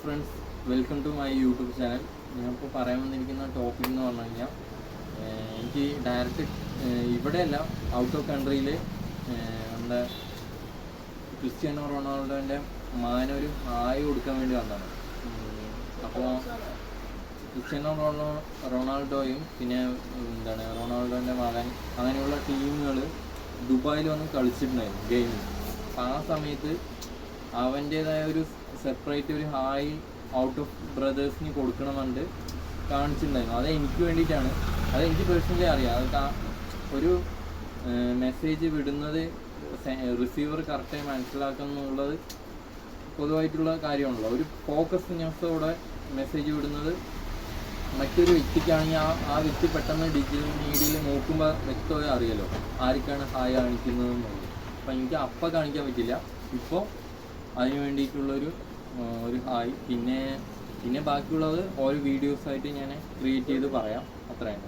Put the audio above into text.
Friends, welcome to my YouTube channel. ഞാനിപ്പോൾ പറയാൻ വന്നിരിക്കുന്ന ടോപ്പിക് എന്ന് പറഞ്ഞു കഴിഞ്ഞാൽ എനിക്ക് ഡയറക്റ്റ് ഇവിടെയല്ല, ഔട്ട് ഓഫ് കൺട്രിയിൽ നമ്മുടെ ക്രിസ്ത്യാനോ റൊണാൾഡോൻ്റെ മകനൊരു ഹായ് കൊടുക്കാൻ വേണ്ടി വന്നതാണ്. അപ്പോൾ ക്രിസ്ത്യാനോ റൊണാൾഡോയും പിന്നെ റൊണാൾഡോൻ്റെ മകൻ, അങ്ങനെയുള്ള ടീമുകൾ ദുബായിൽ വന്ന് കളിച്ചിട്ടുണ്ടായിരുന്നു ഗെയിമിൽ. അപ്പോൾ ആ സമയത്ത് അവൻ്റേതായ ഒരു സെപ്പറേറ്റ് ഒരു ഹായ് ഔട്ട് ഓഫ് ബ്രദേഴ്സിന് കൊടുക്കണമെന്നുണ്ട് കാണിച്ചിട്ടുണ്ടായിരുന്നു. അത് എനിക്ക് വേണ്ടിയിട്ടാണ്, അത് എനിക്ക് പേഴ്സണലി അറിയാം. അത് ഒരു മെസ്സേജ് വിടുന്നത് റിസീവർ കറക്റ്റായി മനസ്സിലാക്കുന്നുള്ളത് പൊതുവായിട്ടുള്ള കാര്യമാണല്ലോ. ഒരു ഫോക്കസ്നെസ്സോടെ മെസ്സേജ് വിടുന്നത് മറ്റൊരു വ്യക്തിക്കാണെങ്കിൽ ആ വ്യക്തി പെട്ടെന്ന് ഡിജിറ്റൽ മീഡിയയിൽ നോക്കുമ്പോൾ വ്യക്തമായി അറിയാലോ ആർക്കാണ് ഹായ് കാണിക്കുന്നതെന്നുള്ളത്. അപ്പം എനിക്ക് അപ്പം കാണിക്കാൻ പറ്റില്ല. ഇപ്പോൾ അതിന് വേണ്ടിയിട്ടുള്ളൊരു ഹായ്, പിന്നെ ബാക്കിയുള്ളത് ഓരോ വീഡിയോസായിട്ട് ഞാൻ ക്രിയേറ്റ് ചെയ്ത് പറയാം. അത്രയാണ്.